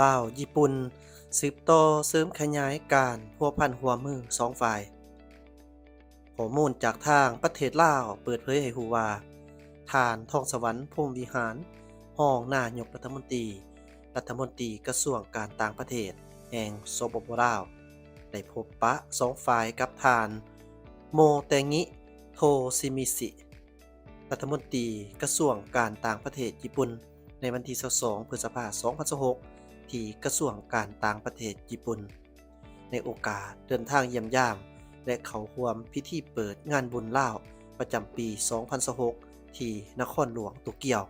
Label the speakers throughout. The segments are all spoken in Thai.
Speaker 1: ลาวญี่ปุ่นสืบต่อเสริมขยายการพัวพันหัวมือสองฝ่ายข้อมูลจากทางประเทศลาวเปิดเผยให้รู้ว่าท่านทองสวรรค์พรหมวิหารรองนายกรัฐมนตรีกระทรวงการต่างประเทศแห่งสปปลาวได้พบปะสองฝ่ายกับท่านโมเตงิโทซิมิสิรัฐมนตรีกระทรวงการต่างประเทศญี่ปุ่นในวันที่22พฤษภาคม2026ที่กระทรวงการต่างประเทศญี่ปุ่นในโอกาสเดินทางเยี่ยมยามและเข้าร่วมพิธีเปิดงานบุญลาวประจำปี2026ที่นครหลวงโตเกียว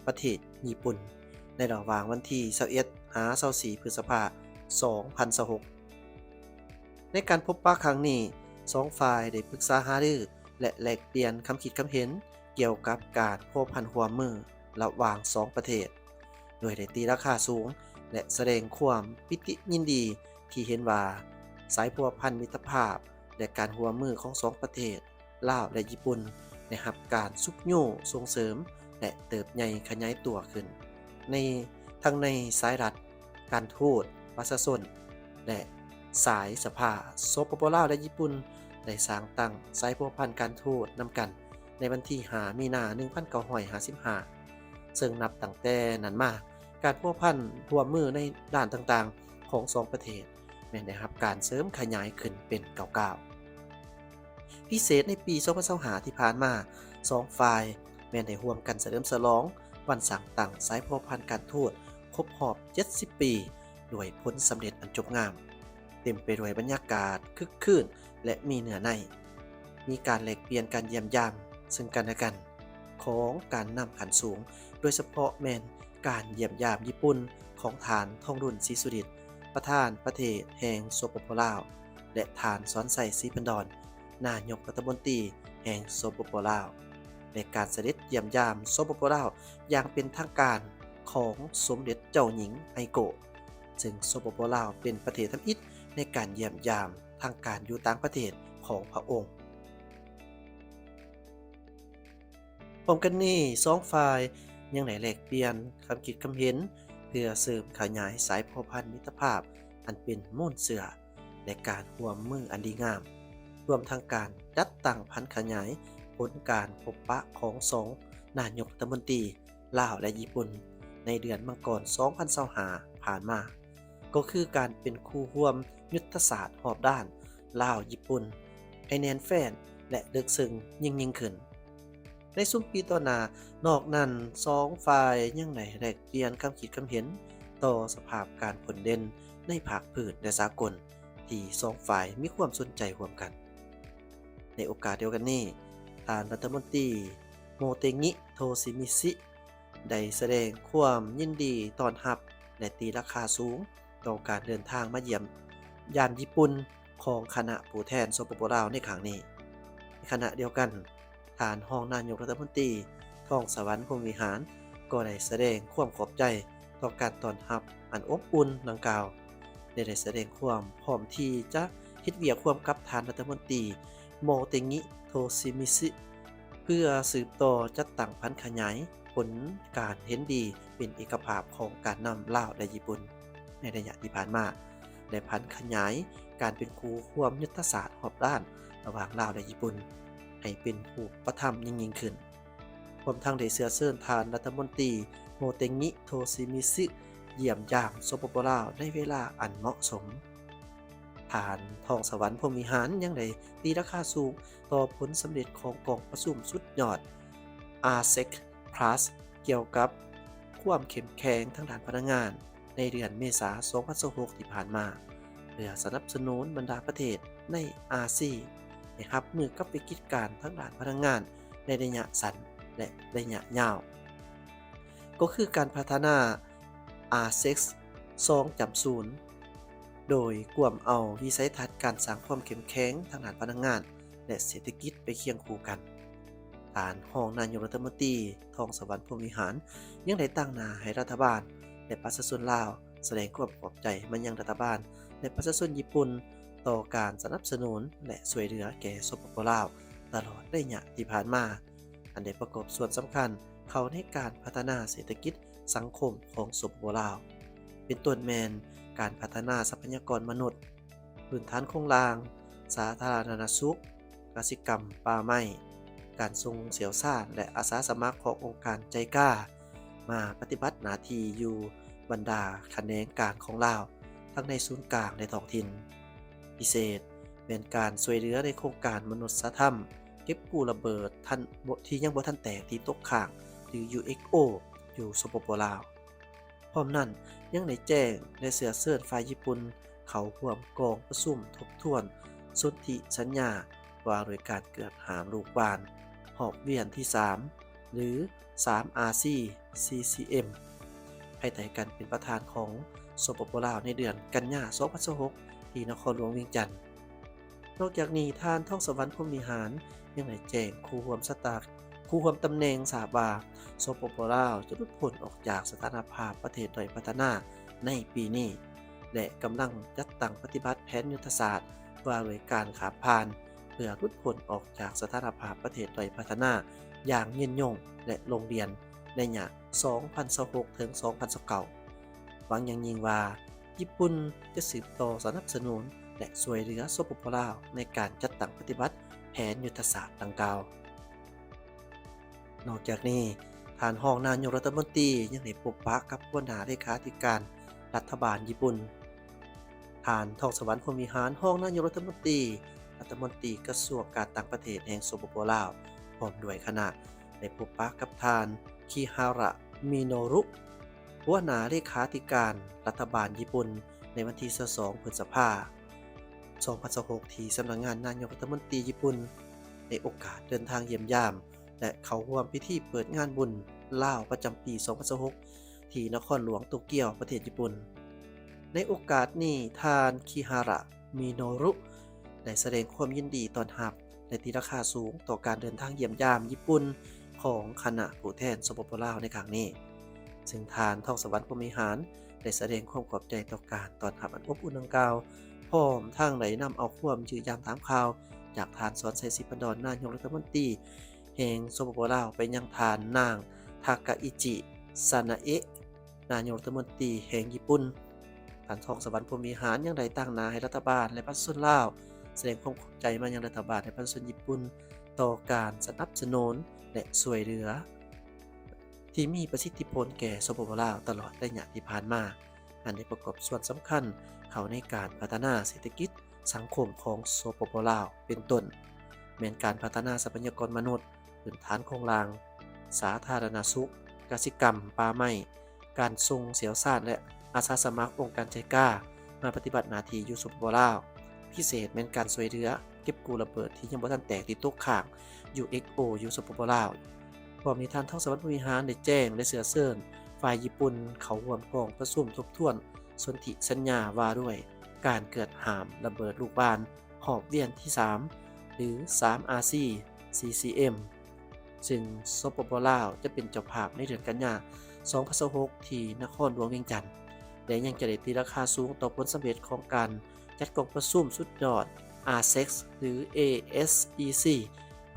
Speaker 1: ประเทศญี่ปุ่นในระหว่างวันที่21หา24พฤษภาคม2026ในการพบปะครั้งนี้สองฝ่ายได้ปรึกษาหารือและแลกเปลี่ยนความคิดความเห็นเกี่ยวกับการพัวพันหัวมือระหว่าง2ประเทศโดยได้ตีราคาสูงและแสดงความปิติยินดีที่เห็นว่าสายพัวพันมิตรภาพและการหัวมือของ2ประเทศลาวและญี่ปุ่นได้รับการสุขโย่ส่งเสริมและเติบใหญ่ขยายตัวขึ้นในทั้งในสายรัฐการทูตประชาชนและสายสภาสปปลาวและญี่ปุ่นได้สร้างตั้งสายพัวพันการทูตนำกันในวันที่5มีนา1955ซึ่งนับตั้งแต่นั้นมาการพัวพันร่วมมือในด้านต่างๆของ2ประเทศแม้ได้รับการเสริมขยายขึ้นเป็น9พิเศษในปี2025ที่ผ่านมา2ฝ่ายแม้ได้ร่วมกันเฉลิมฉลองวันสร้างตั้งสายพัวพันการทูตครบรอบ70ปีด้วยผลสำเร็จอันจบงามเต็มไปด้วยบรรยากาศคึกคืนและมีเนื้อในมีการแลกเปลี่ยนการเยี่ยมยามซึ่งกันและกันของการนำขันสูงโดยเฉพาะแมนการเยี่ยมยามญี่ปุ่นของฐานทองรุ่นศรีสุริตประธานประเทศแห่งสปปลาวและฐานสอนใส่ศรีพันดรนายกรัฐมนตรีแห่งสปปลาวในการเสด็จเยี่ยมยามสปปลาวอย่างเป็นทางการของสมเด็จเจ้าหญิงไอโกะซึ่งสปปลาวเป็นประเทศทำอิฐในการเยี่ยมยามทางการอยู่ต่างประเทศของพระองค์พร้อมกันนี้2ฝ่ายยังได้แลกเปลี่ยนความคิดความเห็นเพื่อเสริมขยายสายพัวพันมิตรภาพอันเป็นมูลเสื่อและการร่วมมืออันดีงามรวมทั้งการจัดตั้งพันขยายผลการพบปะของ2นายกรัฐมนตรีลาวและญี่ปุ่นในเดือนมังกร2025ผ่านมาก็คือการเป็นคู่ร่วมยุทธศาสตร์รอบด้านลาวญี่ปุ่นให้แน่นแฟ้นและลึกซึ้งยิ่งขึ้นในซุ้มปีต่อหน้านอกนั้น2ฝ่ายยังได้แลกเปลี่ยนความคิดความเห็นต่อสภาพการผลเด่นในภาคพื้นและสากลที่2ฝ่ายมีความสนใจร่วมกันในโอกาสเดียวกันนี้ท่านรัฐมนตรีโมเตงิโทซิมิซิได้แสดงความยินดีต้อนรับและตีราคาสูงต่อการเดินทางมาเยี่ยมยามญี่ปุ่นของคณะผู้แทนสปปลาวในครั้งนี้ในขณะเดียวกันท่านรองนายกรัฐมนตรีทองสวรรค์พรหมวิหารก็ได้แสดงความขอบใจต่อการต้อนรับอันอบอุ่นดังกล่าวได้แสดงความพร้อมที่จะเฮ็ดเวียกร่วมกับท่านรัฐมนตรีโมเตงิโทซิมิซิเพื่อสืบต่อจัดตั้งพันขยายผลการเห็นดีเป็นเอกภาพของการนำลาวและญี่ปุ่นในระยะที่ผ่านมาและพันขยายการเป็นคู่ร่วมยุทธศาสตร์รอบด้านระหว่างลาวและญี่ปุ่นให้เป็นรูปธรรมยิ่งขึ้นพร้อมทั้งได้เชื้อเชิญท่านรัฐมนตรีโมเตงิโทซิมิซิเยี่ยมยามสปปลาวในเวลาอันเหมาะสมท่านทองสวรรค์พรหมวิหารยังได้ตีราคาสูงต่อผลสำเร็จของกองประชุมสุดยอด RCEP Plus เกี่ยวกับความเข้มแข็งทางด้านพลังงานในเดือนเมษายน2026ที่ผ่านมาเพื่อสนับสนุนบรรดาประเทศในอาเซียนให้รับมือกับวิกฤตการณ์ทางด้านพลังงานในระยะสั้นและระยะยาวก็คือการพัฒนา RCEP 2.0 โดยกวมเอาวิสัยทัศน์การสร้างความเข้มแข็งทางด้านพลังงานและเศรษฐกิจไปเคียงคู่กันท่านรองนายกรัฐมนตรีทองสวรรค์พรหมวิหารยังได้ตั้งหน้าให้รัฐบาลและประชาชนลาวแสดงความขอบใจมายังรัฐบาลและประชาชนญี่ปุ่นต่อการสนับสนุนและช่วยเหลือแก่สปปลาวตลอดระยะที่ผ่านมาอันได้ประกอบส่วนสำคัญเข้าในการพัฒนาเศรษฐกิจสังคมของสปปลาว เป็นต้นแมนการพัฒนาทรัพยากรมนุษย์พื้นฐานโครงรางสาธารณสุขกสิกรรมป่าไม้การทรงเสียวซ่านและอาสาสมัครขององค์การใจกล้ามาปฏิบัติหน้าที่อยู่บรรดาแขนงกลางของลาวทั้งในศูนย์กลางในท้องถิ่นพิเศษเป็นการช่วยเหลือในโครงการมนุษยธรรมเก็บกู้ระเบิดทันที่ยังบ่ทันแตกที่ตกค้างหรือ UXO อยู่สปปลาวพร้อมนั้นยังได้แจ้งและเสือเชิญฝ่ายญี่ปุ่นเขาร่วมกองประชุมทบทวนสนธิสัญญาว่าโดยการเกิดหามลูกบานหอบเวียนที่ 3 หรือ 3RC CCM ภายใต้การเป็นประธานของสปปลาวในเดือนกันยายน2026ที่นครหลวงเวียงจันทน์นอกจากนี้ท่านท่องสวรรค์พรหมวิหารยังได้แจ้งครูร่วมสตาร์ครูร่วมตำแหน่งสาบาสปปลาวจะหลุดพ้นออกจากสถานภาพประเทศด้อยพัฒนาในปีนี้และกำลังจัดตั้งปฏิบัติแผนยุทธศาสตร์ว่าด้วยการข้ามผ่านเพื่อหลุดพ้นออกจากสถานภาพประเทศด้อยพัฒนาอย่างยืนยงและโรงเรียนในปี2026ถึง2029หวังอย่างยิ่งว่าญี่ปุ่นจะสืบต่อสนับสนุนและช่วยเหลือสปปลาวในการจัดตั้งปฏิบัติแผนยุทธศาสตร์ดังกล่าวนอกจากนี้ท่านรองนายกรัฐมนตรียังได้พบปะกับหัวหน้าเลขาธิการรัฐบาลญี่ปุ่นท่านทองสวรรค์พรหมวิหารรองนายกรัฐมนตรีกระทรวงการต่างประเทศแห่งสปปลาวพร้อมด้วยคณะได้พบปะกับท่านคิฮาระมิโนรุหัวหน้าเลขาธิการรัฐบาลญี่ปุ่นในวันที่22พฤษภาคม2026ที่สำนักงานนายกรัฐมนตรีญี่ปุ่นในโอกาสเดินทางเยี่ยมยามและเข้าร่วมพิธีเปิดงานบุญลาวประจำปี2026ที่นครหลวงโตเกียวประเทศญี่ปุ่นในโอกาสนี้ท่านคิฮาระมิโนรุได้แสดงความยินดีต้อนรับและตีราคาสูงต่อการเดินทางเยี่ยมยามญี่ปุ่นของคณะผู้แทนสปปลาวในครั้งนี้ซึ่งท่านทองสวรรค์พรหมวิหารได้แสดงความขอบใจต่อการต้อนรับอันอบอุ่นดังกล่าวพร้อมทั้งได้นำเอาความยืนยันตามข่าวจากท่านสอนไซศิปันดรนายกรัฐมนตรีแห่งสปปลาวไปยังท่านนางทากาอิจิซานาเอะนายกรัฐมนตรีแห่งญี่ปุ่นท่านทองสวรรค์พรหมวิหารยังได้ตั้งหน้าให้รัฐบาลและประชาชนลาวแสดงความขอบใจมายังรัฐบาลและประชาชนญี่ปุ่นต่อการสนับสนุนและช่วยเหลือที่มีประสิทธิผลแก่สปปลาวตลอดระยะที่ผ่านมาอันได้ประกอบส่วนสำคัญเข้าในการพัฒนาเศรษฐกิจสังคมของสปปลาวเป็นต้นแม้นการพัฒนาทรัพยากรมนุษย์พื้นฐานโครงรางสาธารณสุขกสิกรรมป่าไม้การทรงเสียวซ่านและอาสาสมัครองค์การใจกล้ามาปฏิบัติหน้าที่อยู่สปปลาวพิเศษแม้นการช่วยเหลือเก็บกู้ระเบิดที่ยังบ่ทันแตกที่ตกค้าง UXO อยู่สปปลาวพร้อมนี้ท่านทองสวรรค์พรหมวิหารได้แจ้งและเสือเชิญฝ่ายญี่ปุ่นเขาร่วมกองประชุมทบทวนสนธิสัญญาว่าด้วยการเกิดหามระเบิดลูกบาศก์หอบเวียนที่ 3 หรือ 3RC CCM ซึ่งสปปลาวจะเป็นเจ้าภาพในเดือนกันยายน2026ที่นครหลวงเวียงจันทน์และยังจะได้ตีราคาสูงต่อผลสำเร็จของการจัดกองประชุมสุดยอด ASEC หรือ ASEC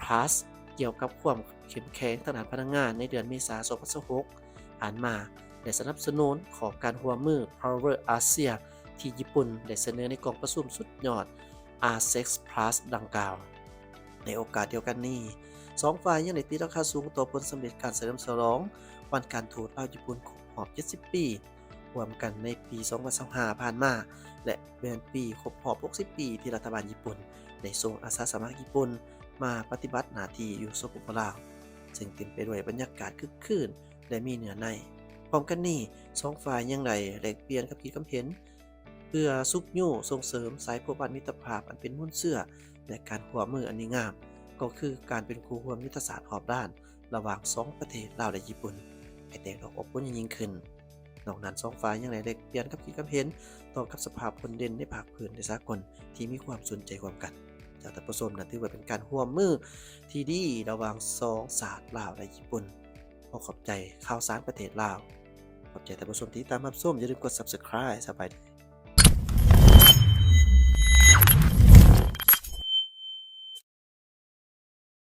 Speaker 1: Plus เกี่ยวกับความเข้มแข็งทางด้านพลังงานในเดือนเมษายน2026ผ่านมาและสนับสนุนของการร่วมมือ Power Asia ที่ญี่ปุ่นได้เสนอในกองประชุมสุดยอด ASEC Plus ดังกล่าวในโอกาสเดียวกันนี้สองฝ่ายยังได้ตีราคาสูงต่อผลสำเร็จการเฉลิมฉลองวันการทูตลาวญี่ปุ่นครบรอบ70 ปีรวมกันในปี2025ผ่านมาและเป็นปีครบรอบ60 ปีที่รัฐบาลญี่ปุ่นได้ส่งอาสาสมัครญี่ปุ่นมาปฏิบัติหน้าที่อยู่สปปลาวซึ่งเต็มไปด้วยบรรยากาศคึกคืนและมีเนื้อในพร้อมกันนี้สองฝ่ายยังได้แลกเปลี่ยนความคิดความเห็นเพื่อสุขยู่ส่งเสริมสายพัวพันมิตรภาพอันเป็นมุ่นเสื้อและการร่วมมืออันดีงามก็คือการเป็นคู่ร่วมยุทธศาสตร์รอบด้านระหว่าง2ประเทศลาวและญี่ปุ่นให้แตกดอกอบอุ่นยิ่งขึ้นนอกนั้นสองฝ่ายยังได้แลกเปลี่ยนความคิดความเห็นต่อกับสภาพผลเด่นในภาคพื้นในสากลที่มีความสนใจร่วมกันจากท่านผู้ชมนั้นถือว่าเป็นการร่วมมือที่ดีระหว่าง2ชาติลาวและญี่ปุ่นขอขอบใจข่าวสารประเทศลาวขอบใจท่านผู้ชมที่ตามรับชมอย่าลืมกด Subscribe สบายดี